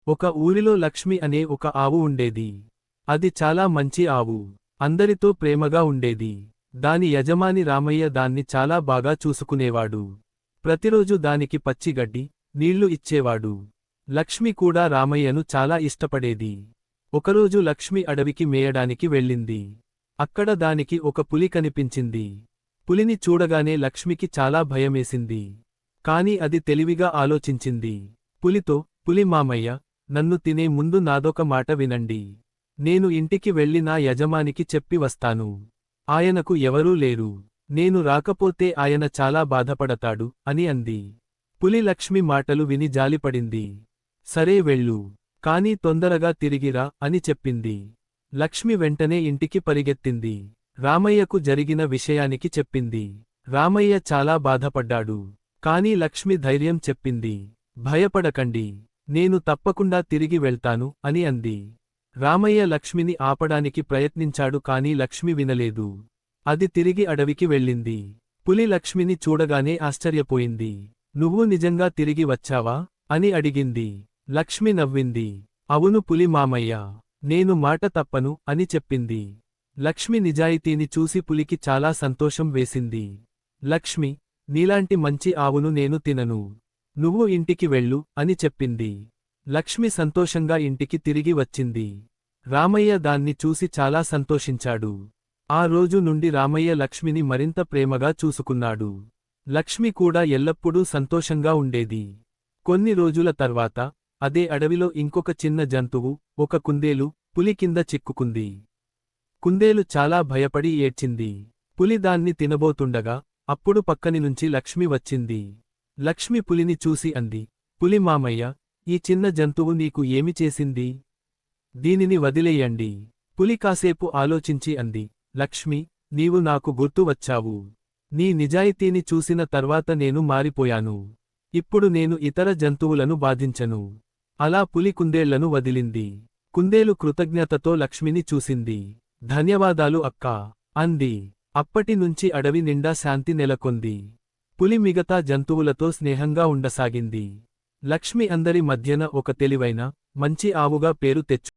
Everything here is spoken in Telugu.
ఒక ఊరిలో లక్ష్మి అనే ఒక ఆవు ఉండేది. అది చాలా మంచి ఆవు. అందరితో ప్రేమగా ఉండేది. దాని యజమాని రామయ్య దాన్ని చాలా బాగా చూసుకునేవాడు. ప్రతిరోజు దానికి పచ్చి గడ్డి, నీళ్లు ఇచ్చేవాడు. లక్ష్మి కూడా రామయ్యను చాలా ఇష్టపడేది. ఒకరోజు లక్ష్మి అడవికి మేయడానికి వెళ్ళింది. అక్కడ దానికి ఒక పులి కనిపించింది. పులిని చూడగానే లక్ష్మికి చాలా భయమేసింది. కాని అది తెలివిగా ఆలోచించింది. పులితో, పులి మామయ్య, నన్ను తినే ముందు నాదొక మాట వినండి. నేను ఇంటికి వెళ్ళి నా యజమానికి చెప్పి వస్తాను. ఆయనకు ఎవరూ లేరు. నేను రాకపోతే ఆయన చాలా బాధపడతాడు అని అంది. పులి లక్ష్మి మాటలు విని జాలిపడింది. సరే వెళ్ళు. కానీ తొందరగా తిరిగిరా అని చెప్పింది. లక్ష్మి వెంటనే ఇంటికి పరిగెత్తింది. రామయ్యకు జరిగిన విషయానికి చెప్పింది. రామయ్య చాలా బాధపడ్డాడు. కాని లక్ష్మి ధైర్యం చెప్పింది. భయపడకండి. నేను తప్పకుండా తిరిగి వెళ్తాను అని అంది. రామయ్య లక్ష్మిని ఆపడానికి ప్రయత్నించాడు కాని లక్ష్మి వినలేదు. అది తిరిగి అడవికి వెళ్ళింది. పులి లక్ష్మిని చూడగానే ఆశ్చర్యపోయింది. నువ్వు నిజంగా తిరిగి వచ్చావా అని అడిగింది. లక్ష్మి నవ్వింది. అవును పులి మామయ్య, నేను మాట తప్పను అని చెప్పింది. లక్ష్మి నిజాయితీని చూసి పులికి చాలా సంతోషం వేసింది. లక్ష్మి, నీలాంటి మంచి ఆవును నేను తినను. నువ్వు ఇంటికి వెళ్ళు అని చెప్పింది. లక్ష్మి సంతోషంగా ఇంటికి తిరిగి వచ్చింది. రామయ్య దాన్ని చూసి చాలా సంతోషించాడు. ఆ రోజు నుండి రామయ్య లక్ష్మిని మరింత ప్రేమగా చూసుకున్నాడు. లక్ష్మి కూడా ఎల్లప్పుడూ సంతోషంగా ఉండేది. కొన్ని రోజుల తర్వాత అదే అడవిలో ఇంకొక చిన్న జంతువు, ఒక కుందేలు, పులి కింద చిక్కుకుంది. కుందేలు చాలా భయపడి ఏడ్చింది. పులి దాన్ని తినబోతుండగా అప్పుడు పక్కని నుంచి లక్ష్మి వచ్చింది. లక్ష్మి పులిని చూసి అంది. పులి మామయ్య, ఈ చిన్న జంతువు నీకు ఏమి చేసింది? దీనిని వదిలేయండి. పులి కాసేపు ఆలోచించి అంది. లక్ష్మి, నీవు నాకు గుర్తు వచ్చావు. నీ నిజాయితీని చూసిన తర్వాత నేను మారిపోయాను. ఇప్పుడు నేను ఇతర జంతువులను బాధించను. అలా పులి కుందేళ్లను వదిలింది. కుందేలు కృతజ్ఞతతో లక్ష్మిని చూసింది. ధన్యవాదాలు అక్కా అంది. అప్పటినుంచి అడవి నిండా శాంతి నెలకొంది. పులి మిగతా జంతువులతో స్నేహంగా ఉండసాగింది. లక్ష్మి అందరి మధ్యన ఒక తెలివైన, మంచి ఆవుగా పేరు తెచ్చు